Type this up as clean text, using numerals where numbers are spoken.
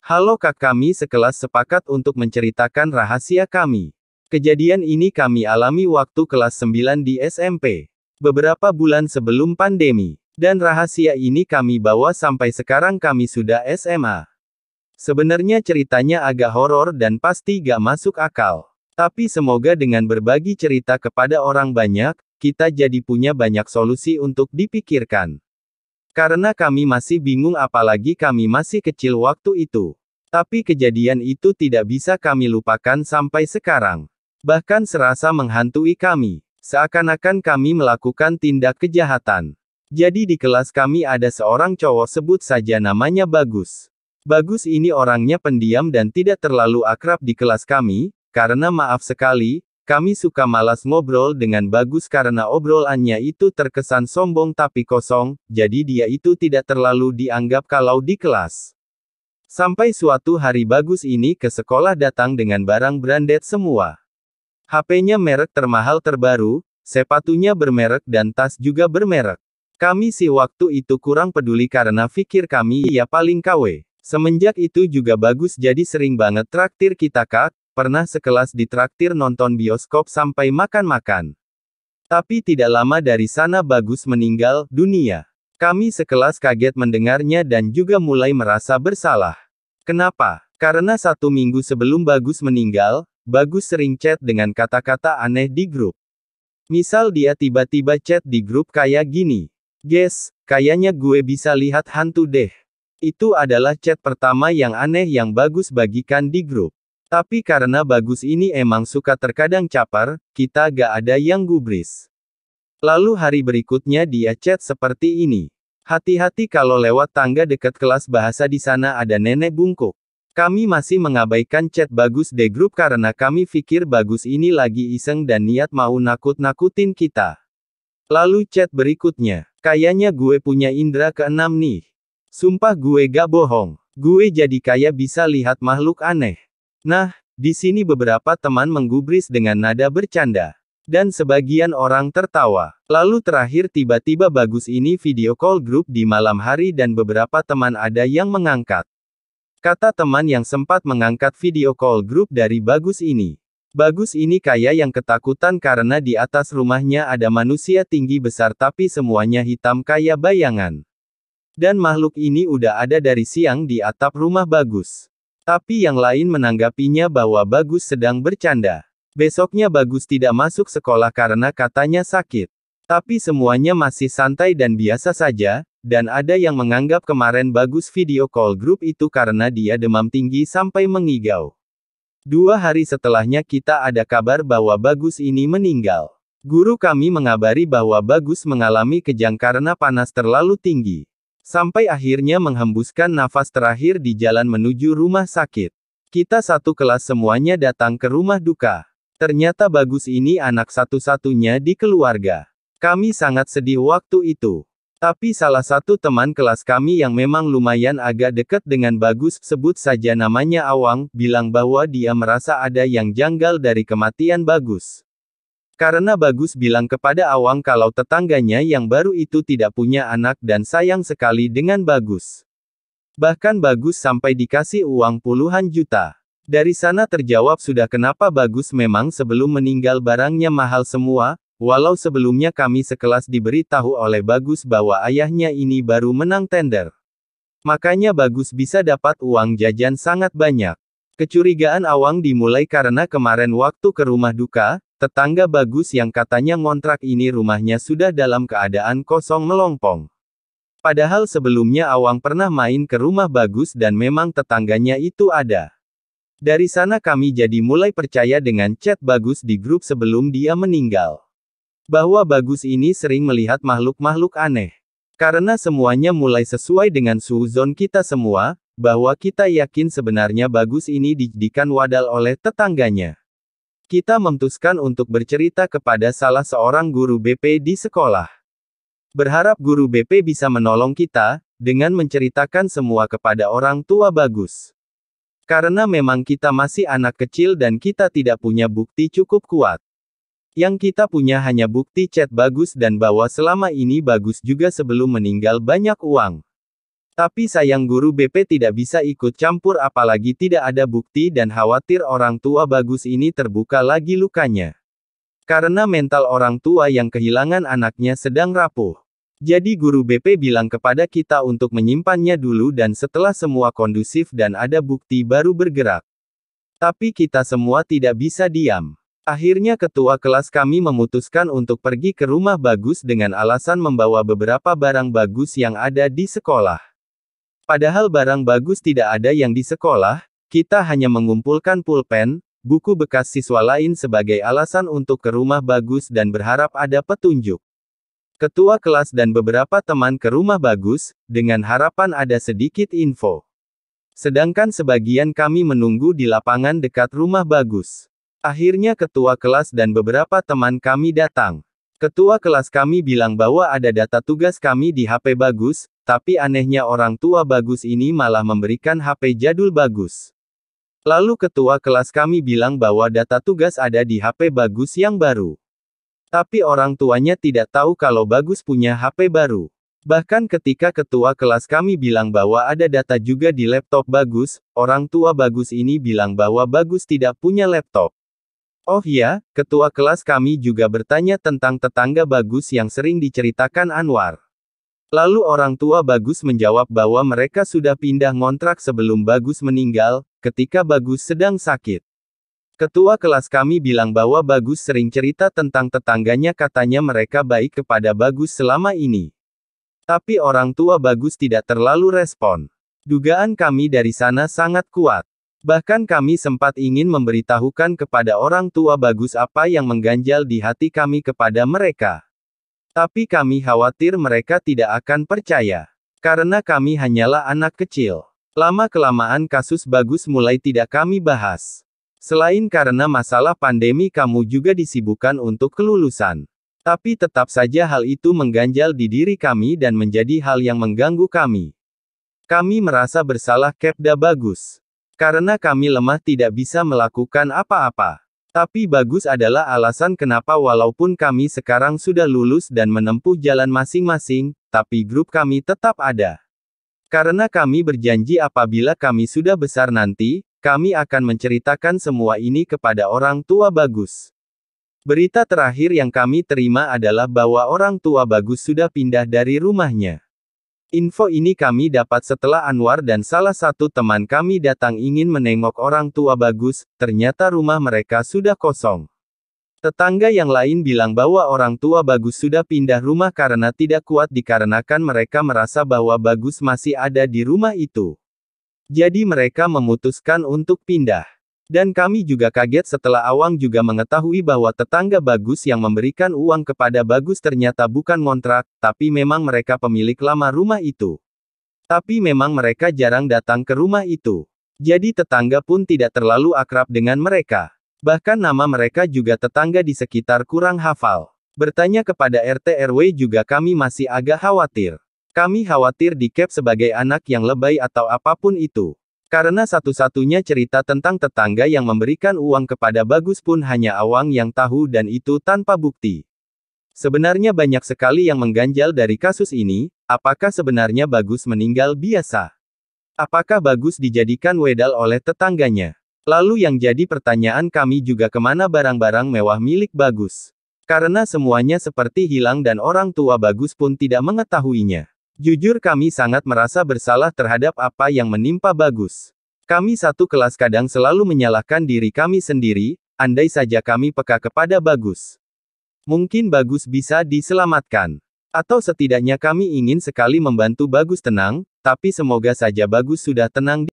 Halo Kak, kami sekelas sepakat untuk menceritakan rahasia kami. Kejadian ini kami alami waktu kelas 9 di SMP. Beberapa bulan sebelum pandemi. Dan rahasia ini kami bawa sampai sekarang kami sudah SMA. Sebenarnya ceritanya agak horor dan pasti gak masuk akal. Tapi semoga dengan berbagi cerita kepada orang banyak, kita jadi punya banyak solusi untuk dipikirkan. Karena kami masih bingung apalagi kami masih kecil waktu itu. Tapi kejadian itu tidak bisa kami lupakan sampai sekarang. Bahkan serasa menghantui kami. Seakan-akan kami melakukan tindak kejahatan. Jadi di kelas kami ada seorang cowok, sebut saja namanya Bagus. Bagus ini orangnya pendiam dan tidak terlalu akrab di kelas kami. Karena maaf sekali, kami suka malas ngobrol dengan Bagus karena obrolannya itu terkesan sombong tapi kosong, jadi dia itu tidak terlalu dianggap kalau di kelas. Sampai suatu hari Bagus ini ke sekolah datang dengan barang branded semua. HP-nya merek termahal terbaru, sepatunya bermerek dan tas juga bermerek. Kami sih waktu itu kurang peduli karena pikir kami ya paling KW. Semenjak itu juga Bagus jadi sering banget traktir kita Kak. Pernah sekelas ditraktir nonton bioskop sampai makan-makan. Tapi tidak lama dari sana Bagus meninggal dunia. Kami sekelas kaget mendengarnya dan juga mulai merasa bersalah. Kenapa? Karena 1 minggu sebelum Bagus meninggal, Bagus sering chat dengan kata-kata aneh di grup. Misal dia tiba-tiba chat di grup kayak gini. Guys, kayaknya gue bisa lihat hantu deh. Itu adalah chat pertama yang aneh yang Bagus bagikan di grup. Tapi karena Bagus ini emang suka terkadang caper, kita gak ada yang gubris. Lalu hari berikutnya dia chat seperti ini. Hati-hati kalau lewat tangga dekat kelas bahasa di sana ada nenek bungkuk. Kami masih mengabaikan chat Bagus di grup karena kami pikir Bagus ini lagi iseng dan niat mau nakut-nakutin kita. Lalu chat berikutnya. Kayaknya gue punya indera keenam nih. Sumpah gue gak bohong. Gue jadi kayak bisa lihat makhluk aneh. Nah, di sini beberapa teman menggubris dengan nada bercanda. Dan sebagian orang tertawa. Lalu terakhir tiba-tiba Bagus ini video call grup di malam hari dan beberapa teman ada yang mengangkat. Kata teman yang sempat mengangkat video call grup dari Bagus ini. Bagus ini kayak yang ketakutan karena di atas rumahnya ada manusia tinggi besar tapi semuanya hitam kayak bayangan. Dan makhluk ini udah ada dari siang di atap rumah Bagus. Tapi yang lain menanggapinya bahwa Bagus sedang bercanda. Besoknya Bagus tidak masuk sekolah karena katanya sakit. Tapi semuanya masih santai dan biasa saja, dan ada yang menganggap kemarin Bagus video call grup itu karena dia demam tinggi sampai mengigau. 2 hari setelahnya kita ada kabar bahwa Bagus ini meninggal. Guru kami mengabari bahwa Bagus mengalami kejang karena panas terlalu tinggi. Sampai akhirnya menghembuskan nafas terakhir di jalan menuju rumah sakit. Kita satu kelas semuanya datang ke rumah duka. Ternyata Bagus ini anak satu-satunya di keluarga. Kami sangat sedih waktu itu. Tapi salah satu teman kelas kami yang memang lumayan agak dekat dengan Bagus, sebut saja namanya Awang, bilang bahwa dia merasa ada yang janggal dari kematian Bagus. Karena Bagus bilang kepada Awang kalau tetangganya yang baru itu tidak punya anak dan sayang sekali dengan Bagus. Bahkan Bagus sampai dikasih uang puluhan juta. Dari sana terjawab sudah kenapa Bagus memang sebelum meninggal barangnya mahal semua, walau sebelumnya kami sekelas diberitahu oleh Bagus bahwa ayahnya ini baru menang tender. Makanya Bagus bisa dapat uang jajan sangat banyak. Kecurigaan Awang dimulai karena kemarin waktu ke rumah duka, tetangga Bagus yang katanya ngontrak ini rumahnya sudah dalam keadaan kosong melompong. Padahal sebelumnya Awang pernah main ke rumah Bagus dan memang tetangganya itu ada. Dari sana kami jadi mulai percaya dengan chat Bagus di grup sebelum dia meninggal. Bahwa Bagus ini sering melihat makhluk-makhluk aneh. Karena semuanya mulai sesuai dengan suuzon kita semua, bahwa kita yakin sebenarnya Bagus ini dijadikan wadal oleh tetangganya. Kita memutuskan untuk bercerita kepada salah seorang guru BP di sekolah. Berharap guru BP bisa menolong kita, dengan menceritakan semua kepada orang tua Bagus. Karena memang kita masih anak kecil dan kita tidak punya bukti cukup kuat. Yang kita punya hanya bukti chat Bagus dan bahwa selama ini Bagus juga sebelum meninggal banyak uang. Tapi sayang guru BP tidak bisa ikut campur apalagi tidak ada bukti dan khawatir orang tua Bagus ini terbuka lagi lukanya. Karena mental orang tua yang kehilangan anaknya sedang rapuh. Jadi guru BP bilang kepada kita untuk menyimpannya dulu dan setelah semua kondusif dan ada bukti baru bergerak. Tapi kita semua tidak bisa diam. Akhirnya ketua kelas kami memutuskan untuk pergi ke rumah Bagus dengan alasan membawa beberapa barang Bagus yang ada di sekolah. Padahal barang Bagus tidak ada yang di sekolah, kita hanya mengumpulkan pulpen, buku bekas siswa lain sebagai alasan untuk ke rumah Bagus dan berharap ada petunjuk. Ketua kelas dan beberapa teman ke rumah Bagus, dengan harapan ada sedikit info. Sedangkan sebagian kami menunggu di lapangan dekat rumah Bagus. Akhirnya ketua kelas dan beberapa teman kami datang. Ketua kelas kami bilang bahwa ada data tugas kami di HP Bagus, tapi anehnya orang tua Bagus ini malah memberikan HP jadul Bagus. Lalu ketua kelas kami bilang bahwa data tugas ada di HP Bagus yang baru. Tapi orang tuanya tidak tahu kalau Bagus punya HP baru. Bahkan ketika ketua kelas kami bilang bahwa ada data juga di laptop Bagus, orang tua Bagus ini bilang bahwa Bagus tidak punya laptop. Oh ya, ketua kelas kami juga bertanya tentang tetangga Bagus yang sering diceritakan Anwar. Lalu orang tua Bagus menjawab bahwa mereka sudah pindah ngontrak sebelum Bagus meninggal, ketika Bagus sedang sakit. Ketua kelas kami bilang bahwa Bagus sering cerita tentang tetangganya katanya mereka baik kepada Bagus selama ini. Tapi orang tua Bagus tidak terlalu respon. Dugaan kami dari sana sangat kuat. Bahkan kami sempat ingin memberitahukan kepada orang tua Bagus apa yang mengganjal di hati kami kepada mereka. Tapi kami khawatir mereka tidak akan percaya. Karena kami hanyalah anak kecil. Lama-kelamaan kasus Bagus mulai tidak kami bahas. Selain karena masalah pandemi kamu juga disibukkan untuk kelulusan. Tapi tetap saja hal itu mengganjal di diri kami dan menjadi hal yang mengganggu kami. Kami merasa bersalah kepada Bagus. Karena kami lemah tidak bisa melakukan apa-apa. Tapi Bagus adalah alasan kenapa walaupun kami sekarang sudah lulus dan menempuh jalan masing-masing, tapi grup kami tetap ada. Karena kami berjanji apabila kami sudah besar nanti, kami akan menceritakan semua ini kepada orang tua Bagus. Berita terakhir yang kami terima adalah bahwa orang tua Bagus sudah pindah dari rumahnya. Info ini kami dapat setelah Anwar dan salah satu teman kami datang ingin menengok orang tua Bagus, ternyata rumah mereka sudah kosong. Tetangga yang lain bilang bahwa orang tua Bagus sudah pindah rumah karena tidak kuat dikarenakan mereka merasa bahwa Bagus masih ada di rumah itu. Jadi mereka memutuskan untuk pindah. Dan kami juga kaget setelah Awang juga mengetahui bahwa tetangga Bagus yang memberikan uang kepada Bagus ternyata bukan ngontrak, tapi memang mereka pemilik lama rumah itu. Tapi memang mereka jarang datang ke rumah itu. Jadi tetangga pun tidak terlalu akrab dengan mereka. Bahkan nama mereka juga tetangga di sekitar kurang hafal. Bertanya kepada RT RW juga kami masih agak khawatir. Kami khawatir di-cap sebagai anak yang lebay atau apapun itu. Karena satu-satunya cerita tentang tetangga yang memberikan uang kepada Bagus pun hanya Awang yang tahu dan itu tanpa bukti. Sebenarnya banyak sekali yang mengganjal dari kasus ini, apakah sebenarnya Bagus meninggal biasa? Apakah Bagus dijadikan wedal oleh tetangganya? Lalu yang jadi pertanyaan kami juga kemana barang-barang mewah milik Bagus? Karena semuanya seperti hilang dan orang tua Bagus pun tidak mengetahuinya. Jujur kami sangat merasa bersalah terhadap apa yang menimpa Bagus. Kami satu kelas kadang selalu menyalahkan diri kami sendiri, andai saja kami peka kepada Bagus. Mungkin Bagus bisa diselamatkan. Atau setidaknya kami ingin sekali membantu Bagus tenang, tapi semoga saja Bagus sudah tenang.